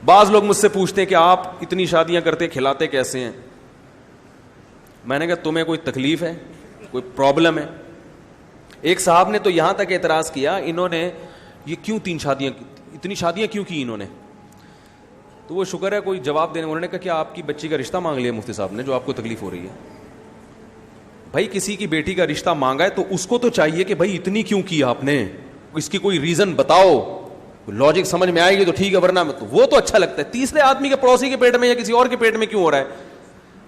بعض لوگ مجھ سے پوچھتے ہیں کہ آپ اتنی شادیاں کرتے کھلاتے کیسے ہیں؟ میں نے کہا تمہیں کوئی تکلیف ہے, کوئی پرابلم ہے؟ ایک صاحب نے تو یہاں تک اعتراض کیا, انہوں نے یہ کیوں اتنی شادیاں کیوں کی انہوں نے؟ تو وہ شکر ہے کوئی جواب دینے. انہوں نے کہا کہ آپ کی بچی کا رشتہ مانگ لیا مفتی صاحب نے, جو آپ کو تکلیف ہو رہی ہے. بھائی کسی کی بیٹی کا رشتہ مانگا ہے تو اس کو تو چاہیے کہ بھائی اتنی کیوں کی آپ نے, اس کی کوئی ریزن بتاؤ, لاجک سمجھ میں آئے گی تو ٹھیک ہے, ورنہ وہ تو اچھا لگتا ہے. تیسرے آدمی کے پڑوسی کے پیٹ میں یا کسی اور کے پیٹ میں کیوں ہو رہا ہے؟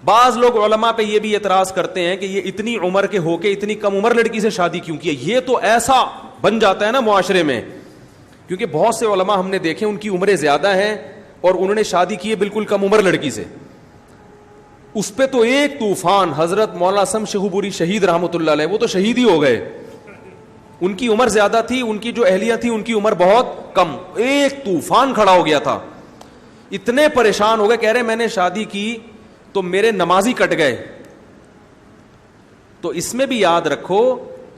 بعض لوگ علماء پہ یہ بھی اعتراض کرتے ہیں کہ یہ اتنی عمر کے ہو کے اتنی کم عمر لڑکی سے شادی کیوں کی ہے. یہ تو ایسا بن جاتا ہے نا معاشرے میں, کیونکہ بہت سے علماء ہم نے دیکھے ان کی عمریں زیادہ ہیں اور انہوں نے شادی کی ہے بالکل کم عمر لڑکی سے. اس پہ تو ایک طوفان, حضرت مولانا سم شیخوپوری شہید رحمۃ اللہ علیہ, وہ تو شہید ہی ہو گئے. ان کی عمر زیادہ تھی, ان کی جو اہلیہ تھی ان کی عمر بہت کم, ایک طوفان کھڑا ہو گیا تھا. اتنے پریشان ہو گئے, کہہ رہے میں نے شادی کی تو میرے نمازی کٹ گئے. تو اس میں بھی یاد رکھو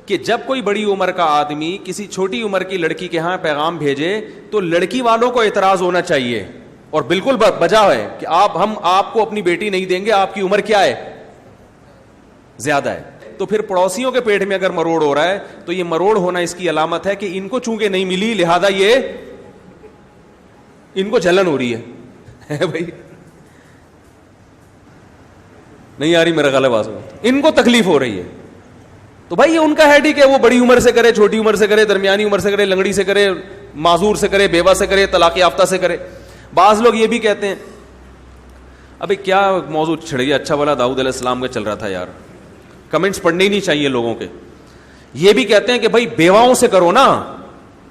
کہ جب کوئی بڑی عمر کا آدمی کسی چھوٹی عمر کی لڑکی کے ہاں پیغام بھیجے تو لڑکی والوں کو اعتراض ہونا چاہیے, اور بالکل بجا ہے کہ ہم آپ کو اپنی بیٹی نہیں دیں گے, آپ کی عمر کیا ہے, زیادہ ہے. تو پھر پڑوسیوں کے پیٹ میں اگر مروڑ ہو رہا ہے تو یہ مروڑ ہونا اس کی علامت ہے کہ ان کو چونکہ نہیں ملی لہذا یہ ان کو جلن ہو رہی ہے. بھائی نہیں آ رہی میرا غلط آواز, ان کو تکلیف ہو رہی ہے. تو بھائی یہ ان کا ہیڈک ہے, وہ بڑی عمر سے کرے, چھوٹی عمر سے کرے, درمیانی عمر سے کرے, لنگڑی سے کرے, معذور سے کرے, بیوہ سے کرے, طلاق یافتہ سے کرے. بعض لوگ یہ بھی کہتے ہیں, ابھی کیا موضوع چھڑیے, اچھا والا داؤد علیہ السلام کا چل رہا تھا یار, کمنٹس پڑھنے ہی نہیں چاہیے لوگوں کے. یہ بھی کہتے ہیں کہ بھائی بیواؤں سے کرو نا,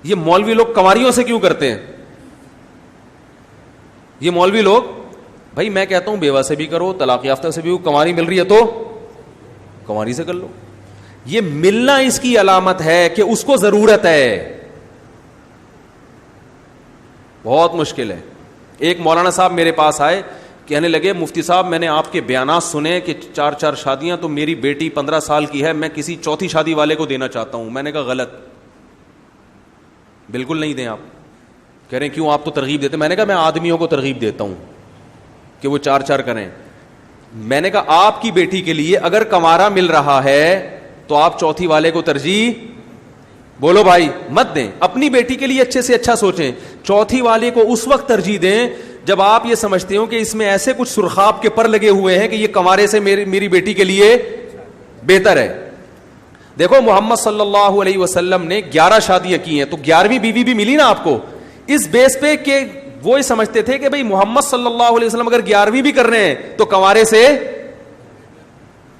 یہ مولوی لوگ کنواریوں سے کیوں کرتے ہیں؟ یہ مولوی لوگ, بھائی میں کہتا ہوں بیوہ سے بھی کرو, طلاق یافتہ سے بھی, کنواری مل رہی ہے تو کنواری سے کر لو. یہ ملنا اس کی علامت ہے کہ اس کو ضرورت ہے. بہت مشکل ہے. ایک مولانا صاحب میرے پاس آئے, کہنے لگے مفتی صاحب میں نے آپ کے بیانات سنے کہ 4 شادیاں, تو میری بیٹی 15 سال کی ہے, میں کسی چوتھی شادی والے کو دینا چاہتا ہوں. میں نے کہا غلط, بالکل نہیں دیں آپ. کہہ رہے ہیں کیوں, آپ تو ترغیب دیتے. میں نے کہا میں آدمیوں کو ترغیب دیتا ہوں کہ وہ 4 کریں. میں نے کہا آپ کی بیٹی کے لیے اگر کنوارا مل رہا ہے تو آپ چوتھی والے کو ترجیح, بولو بھائی, مت دیں. اپنی بیٹی کے لیے اچھے سے اچھا سوچیں. چوتھی والے کو اس وقت ترجیح دیں جب آپ یہ سمجھتے ہو کہ اس میں ایسے کچھ سرخاب کے پر لگے ہوئے ہیں کہ یہ کنوارے سے میری بیٹی کے لیے بہتر ہے. دیکھو محمد صلی اللہ علیہ وسلم نے 11 شادیاں کی ہیں, تو 11ویں بیوی بھی ملی نا آپ کو اس بیس پہ کہ وہ سمجھتے تھے کہ بھئی محمد صلی اللہ علیہ وسلم اگر 11ویں بھی کر رہے ہیں تو کنوارے سے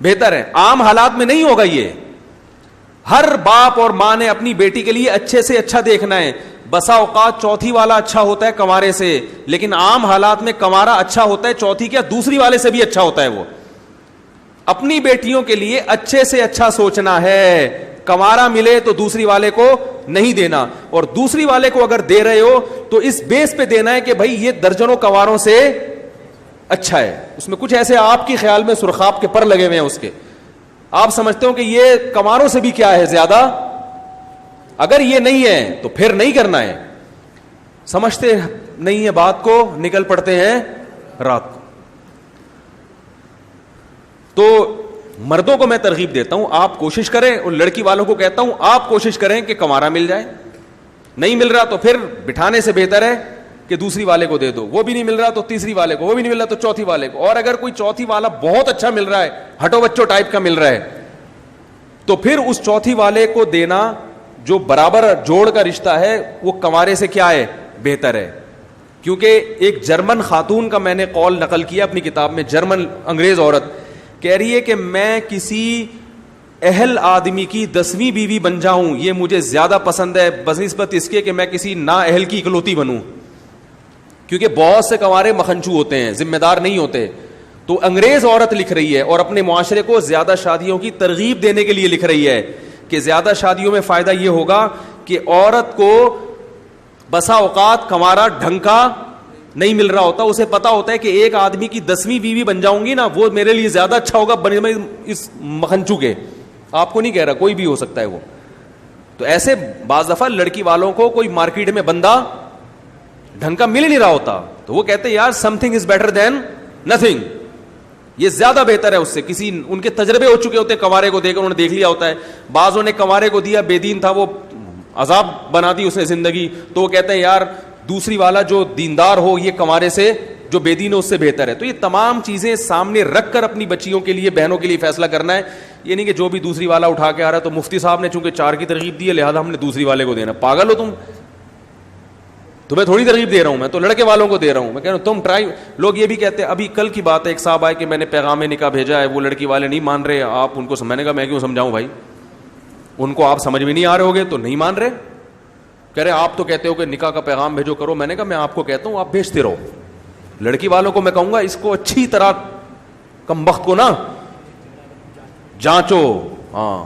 بہتر ہے. عام حالات میں نہیں ہوگا یہ. ہر باپ اور ماں نے اپنی بیٹی کے لیے اچھے سے اچھا دیکھنا ہے. بسا اوقات چوتھی والا اچھا ہوتا ہے کنوارے سے, لیکن عام حالات میں کنوارا اچھا ہوتا ہے چوتھی کیا دوسری والے سے بھی اچھا ہوتا ہے. وہ اپنی بیٹیوں کے لیے اچھے سے اچھا سوچنا ہے. کنوارا ملے تو دوسری والے کو نہیں دینا, اور دوسری والے کو اگر دے رہے ہو تو اس بیس پہ دینا ہے کہ بھائی یہ درجنوں کنواروں سے اچھا ہے. اس میں کچھ ایسے آپ کے خیال میں سرخاب کے پر لگے ہوئے ہیں, اس کے آپ سمجھتے ہو کہ یہ کنواروں سے بھی کیا ہے زیادہ. اگر یہ نہیں ہے تو پھر نہیں کرنا ہے. سمجھتے نہیں ہے بات کو, نکل پڑتے ہیں رات کو. تو مردوں کو میں ترغیب دیتا ہوں آپ کوشش کریں, اور لڑکی والوں کو کہتا ہوں آپ کوشش کریں کہ کنوارا مل جائے. نہیں مل رہا تو پھر بٹھانے سے بہتر ہے کہ دوسری والے کو دے دو. وہ بھی نہیں مل رہا تو تیسری والے کو, وہ بھی نہیں مل رہا تو چوتھی والے کو. اور اگر کوئی چوتھی والا بہت اچھا مل رہا ہے, ہٹو بچوں ٹائپ کا مل رہا ہے, تو پھر اس چوتھی والے کو دینا جو برابر جوڑ کا رشتہ ہے وہ کنوارے سے کیا ہے بہتر ہے. کیونکہ ایک جرمن خاتون کا میں نے قول نقل کیا اپنی کتاب میں, جرمن انگریز عورت کہہ رہی ہے کہ میں کسی اہل آدمی کی 10ویں بیوی بن جاؤں یہ مجھے زیادہ پسند ہے بنسبت اس کے کہ میں کسی نا اہل کی اکلوتی بنوں. کیونکہ بہت سے کنوارے مکھنچو ہوتے ہیں, ذمہ دار نہیں ہوتے. تو انگریز عورت لکھ رہی ہے اور اپنے معاشرے کو زیادہ شادیوں کی ترغیب دینے کے لیے لکھ رہی ہے کہ زیادہ شادیوں میں فائدہ یہ ہوگا کہ عورت کو بسا اوقات کنوارا ڈھنگ کا نہیں مل رہا ہوتا, اسے پتا ہوتا ہے کہ ایک آدمی کی 10ویں بیوی بن جاؤں گی نا وہ میرے لیے زیادہ اچھا ہوگا بنے اس مکھنچو کے. آپ کو نہیں کہہ رہا, کوئی بھی ہو سکتا ہے وہ. تو ایسے بعض دفعہ لڑکی والوں کو کوئی مارکیٹ میں بندہ ڈھنگ کا مل نہیں رہا ہوتا, تو وہ کہتے ہیں یار some thing is better than nothing, یہ زیادہ بہتر ہے اس سے. کسی ان کے تجربے ہو چکے ہوتے ہیں کنوارے کو دیکھ کر, انہوں نے دیکھ لیا ہوتا ہے. بعضوں نے کنوارے کو دیا, بے دین تھا, وہ عذاب بنا دی اس نے زندگی, تو وہ کہتے ہیں یار دوسری والا جو دیندار ہو یہ کنوارے سے جو بے دین ہے اس سے بہتر ہے. تو یہ تمام چیزیں سامنے رکھ کر اپنی بچیوں کے لیے, بہنوں کے لیے فیصلہ کرنا ہے. یہ نہیں کہ جو بھی دوسری والا اٹھا کے آ رہا ہے تو مفتی صاحب نے چونکہ 4 کی ترغیب دی ہے لہٰذا ہم نے دوسری والے کو دینا. پاگل ہو تم, تمہیں تھوڑی ترغیب دے رہا ہوں, میں تو لڑکے والوں کو دے رہا ہوں. میں کہہ رہا ہوں تم ٹرائی. لوگ یہ بھی کہتے ہیں, ابھی کل کی بات ہے, ایک صاحب آئے کہ میں نے پیغام نکاح بھیجا ہے, وہ لڑکی والے نہیں مان رہے, آپ ان کو. میں نے کہا میں کیوں سمجھاؤں بھائی, ان کو آپ سمجھ میں نہیں آ رہے ہوگے تو نہیں مان رہے. کہہ رہے آپ تو کہتے ہو کہ نکاح کا پیغام بھیجو کرو. میں نے کہا میں آپ کو کہتا ہوں آپ بھیجتے رہو. لڑکی والوں کو میں کہوں گا اس کو اچھی طرح کمبخت کو نا جانچو. ہاں,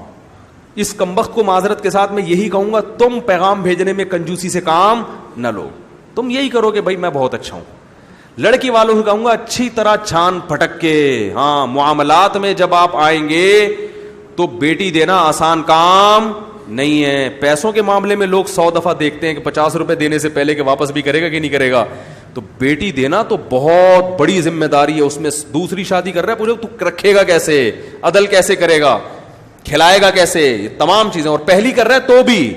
اس کمبخت کو معذرت کے ساتھ میں یہی کہوں گا, تم پیغام بھیجنے میں کنجوسی سے کام نہ لو. تم یہی کرو کہ بھائی میں بہت اچھا ہوں. لڑکی والوں کو کہوں گا اچھی طرح چھان پھٹک کے, ہاں معاملات میں جب آپ آئیں گے تو بیٹی دینا آسان کام نہیں ہے. پیسوں کے معاملے میں لوگ 100 دفعہ دیکھتے ہیں کہ 50 روپے دینے سے پہلے کہ واپس بھی کرے گا کہ نہیں کرے گا. تو بیٹی دینا تو بہت بڑی ذمہ داری ہے. اس میں دوسری شادی کر رہا ہے, پوچھو تو رکھے گا کیسے, عدل کیسے کرے گا, کھلائے گا کیسے, یہ تمام چیزیں. اور پہلی کر رہا ہے تو بھی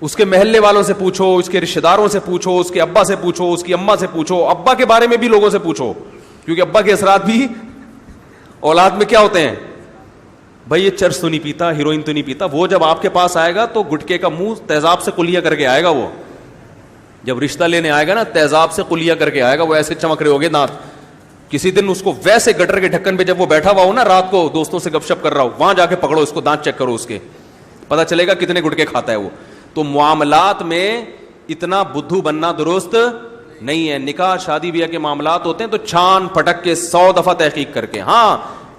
اس کے محلے والوں سے پوچھو, اس کے رشتہ داروں سے پوچھو, اس کے ابا سے پوچھو, اس کی اماں سے پوچھو, ابا کے بارے میں بھی لوگوں سے پوچھو, کیونکہ ابا کے اثرات بھی اولاد میں کیا ہوتے ہیں. بھائی یہ چرس تو نہیں پیتا, ہیروئن تو نہیں پیتا, وہ جب آپ کے پاس آئے گا تو گٹکے کا منہ تیزاب سے کلیا کر کے آئے گا. وہ جب رشتہ لینے آئے گا نا تیزاب سے کلیا کر کے آئے گا, وہ ایسے چمک رہے ہوگے دانت. کسی دن اس کو ویسے گٹر کے ڈھکن پہ جب وہ بیٹھا ہوا ہو نا, رات کو دوستوں سے گپ شپ کر رہا ہو, وہاں جا کے پکڑو اس کو, دانت چیک کرو اس کے, پتا چلے گا کتنے گٹکے کھاتا ہے وہ. تو معاملات میں اتنا بدھو بننا درست نہیں ہے. نکاح شادی بیاہ کے معاملات ہوتے ہیں تو چھان پھٹک کے 100 دفعہ تحقیق کر کے. ہاں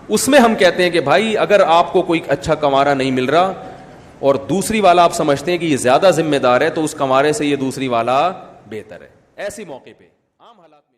اس میں ہم کہتے ہیں کہ بھائی اگر آپ کو کوئی اچھا کنوارا نہیں مل رہا اور دوسری والا آپ سمجھتے ہیں کہ یہ زیادہ ذمہ دار ہے, تو اس کنوارے سے یہ دوسری والا بہتر ہے. ایسی موقع پہ عام حالات میں